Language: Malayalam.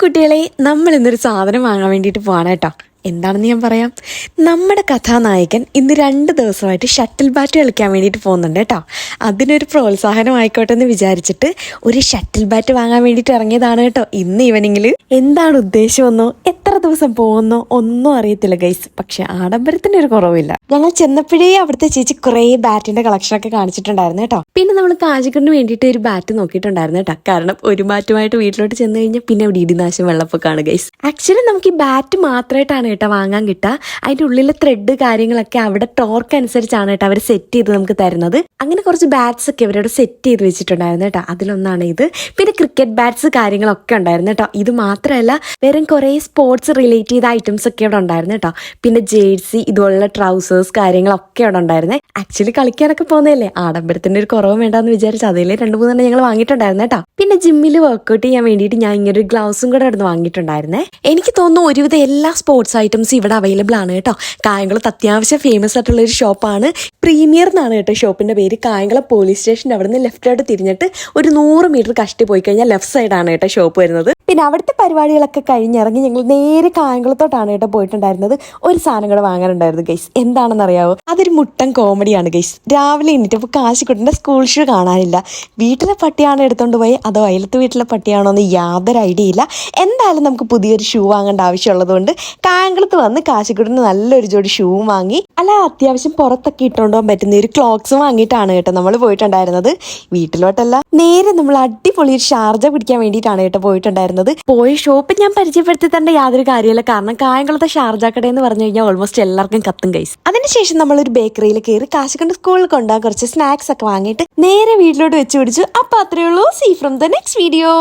കുട്ടികളെ, നമ്മൾ ഇന്നൊരു സാധനം വാങ്ങാൻ വേണ്ടിയിട്ട് പോവാണ് കേട്ടോ. എന്താണെന്ന് ഞാൻ പറയാം. നമ്മുടെ കഥാനായകൻ ഇന്ന് 2 ദിവസമായിട്ട് ഷട്ടിൽ ബാറ്റ് കളിക്കാൻ വേണ്ടിയിട്ട് പോകുന്നുണ്ട് കേട്ടോ. അതിനൊരു പ്രോത്സാഹനം ആയിക്കോട്ടെ എന്ന് വിചാരിച്ചിട്ട് ഒരു ഷട്ടിൽ ബാറ്റ് വാങ്ങാൻ വേണ്ടിയിട്ട് ഇറങ്ങിയതാണ് കേട്ടോ ഇന്ന് ഈവനിങ്ങിൽ. എന്താണ് ഉദ്ദേശമെന്നോ എത്ര ദിവസം പോകുന്നോ ഒന്നും അറിയത്തില്ല ഗൈസ്. പക്ഷെ ആഡംബരത്തിന് ഒരു കുറവില്ല. ഞങ്ങൾ ചെന്നപ്പോഴേ അവിടുത്തെ ചേച്ചി കുറേ ബാറ്റിന്റെ കളക്ഷനൊക്കെ കാണിച്ചിട്ടുണ്ടായിരുന്നു കേട്ടോ. പിന്നെ നമ്മൾ കാജിക്കിന് വേണ്ടിയിട്ട് ഒരു ബാറ്റ് നോക്കിയിട്ടുണ്ടായിരുന്നു കേട്ടോ. കാരണം ഒരു ബാറ്റുമായിട്ട് വീട്ടിലോട്ട് ചെന്ന് കഴിഞ്ഞാൽ പിന്നെ അവിടെ ഇടിനാശം വെള്ളപ്പൊക്കാണ് ഗൈസ്. ആക്ച്വലി നമുക്ക് ഈ ബാറ്റ് മാത്രമായിട്ടാണ് കേട്ടോ വാങ്ങാൻ കിട്ടുക. അതിൻ്റെ ഉള്ളിലെ ത്രെഡ് കാര്യങ്ങളൊക്കെ അവിടെ ടോർക്ക് അനുസരിച്ചാണ് കേട്ടോ അവർ സെറ്റ് ചെയ്ത് നമുക്ക് തരുന്നത്. അങ്ങനെ കുറച്ച് ബാറ്റ്സ് ഒക്കെ അവരോട് സെറ്റ് ചെയ്ത് വെച്ചിട്ടുണ്ടായിരുന്നു കേട്ടോ. അതിലൊന്നാണ് ഇത്. പിന്നെ ക്രിക്കറ്റ് ബാറ്റ്സ് കാര്യങ്ങളൊക്കെ ഉണ്ടായിരുന്നു കേട്ടോ. ഇത് മാത്രമല്ല വേറെ കുറേ സ്പോർട്സ് റിലേറ്റ് ചെയ്ത ഐറ്റംസ് ഒക്കെ ഇവിടെ ഉണ്ടായിരുന്നു കേട്ടോ. പിന്നെ ജേഴ്സി, ഇതുപോലുള്ള ട്രൗസേഴ്സ് കാര്യങ്ങളൊക്കെ അവിടെ ഉണ്ടായിരുന്നേ. ആക്ച്വലി കളിക്കാനൊക്കെ പോകുന്നതല്ലേ, ആഡംബരത്തിന്റെ ഒരു കുറവ് വേണ്ടെന്ന് വിചാരിച്ച് അതിൽ 2-3 ഞങ്ങൾ വാങ്ങിയിട്ടുണ്ടായിരുന്നു കേട്ടോ. പിന്നെ ജിമ്മിൽ വർക്ക്ഔട്ട് ചെയ്യാൻ വേണ്ടിയിട്ട് ഞാൻ ഇങ്ങനെ ഒരു ഗ്ലൗസും കൂടെ അവിടെ വാങ്ങിയിട്ടുണ്ടായിരുന്നേ. എനിക്ക് തോന്നുന്നു ഒരുവിധം എല്ലാ സ്പോർട്സ് ഐറ്റംസ് ഇവിടെ അവൈലബിൾ ആണ് കേട്ടോ. കായംകുളത്ത് അത്യാവശ്യം ഫേമസ് ആയിട്ടുള്ള ഒരു ഷോപ്പാണ്. പ്രീമിയർ എന്നാണ് കേട്ടോ ഷോപ്പിന്റെ പേര്. കായംകുളം പോലീസ് സ്റ്റേഷൻ്റെ അവിടെ നിന്ന് ലെഫ്റ്റിലോട്ട് തിരിഞ്ഞിട്ട് ഒരു 100 മീറ്റർ കഷ്ടി പോയി കഴിഞ്ഞാൽ ലെഫ്റ്റ് സൈഡാണ് കേട്ടോ ഷോപ്പ് വരുന്നത്. പിന്നെ അവിടുത്തെ പരിപാടികളൊക്കെ കഴിഞ്ഞിറങ്ങി ഞങ്ങൾ നേരെ കായംകുളത്തോട്ടാണ് കേട്ടോ പോയിട്ടുണ്ടായിരുന്നത്. ഒരു സാധനം കൂടെ വാങ്ങാനുണ്ടായിരുന്നു ഗൈസ്. എന്താണെന്ന് അറിയാവോ? അതൊരു മുട്ടൻ കോമഡിയാണ് ഗൈസ്. രാവിലെ എണീറ്റപ്പോൾ കാശിക്കുട്ടൻ്റെ സ്കൂൾ ഷൂ കാണാനില്ല. വീട്ടിലെ പട്ടിയാണ് എടുത്തോണ്ട് പോയി അതോ അയലത്ത് വീട്ടിലെ പട്ടിയാണോ എന്ന് യാതൊരു ഐഡിയ ഇല്ല. എന്തായാലും നമുക്ക് പുതിയൊരു ഷൂ വാങ്ങേണ്ട ആവശ്യമുള്ളത് കൊണ്ട് കായംകുളത്ത് വന്ന് കാശിക്കുട്ടന് നല്ലൊരു ജോഡി ഷൂ വാങ്ങി. അല്ല, അത്യാവശ്യം പുറത്തൊക്കെ ഇട്ടുകൊണ്ട് പോകാൻ പറ്റുന്ന ഒരു ക്ലോക്സും വാങ്ങിയിട്ടാണ് കേട്ടോ നമ്മൾ പോയിട്ടുണ്ടായിരുന്നത്. വീട്ടിലോട്ടല്ല, നേരെ നമ്മൾ അടിപൊളി ഒരു ഷാർജ പിടിക്കാൻ വേണ്ടിയിട്ടാണ് കേട്ടോ പോയിട്ടുണ്ടായിരുന്നത്. പോയ ഷോപ്പ് ഞാൻ പരിചയപ്പെടുത്തി തന്നെ യാതൊരു കാര്യമില്ല. കാരണം കായംകുളത്തെ ഷാർജ കട എന്ന് പറഞ്ഞു കഴിഞ്ഞാൽ ഓൾമോസ്റ്റ് എല്ലാവർക്കും കത്തും ഗൈസ്. അതിനുശേഷം നമ്മളൊരു ബേക്കറിയിൽ കയറി കാശിക്കുട്ടൻ സ്കൂളിൽ കൊണ്ടുപോകാൻ കുറച്ച് സ്നാക്സ് ഒക്കെ വാങ്ങിയിട്ട് നേരെ വീട്ടിലോട്ട് വെച്ച് പിടിച്ചു. അപ്പൊ അത്രയേ ഉള്ളൂ. See from the next video.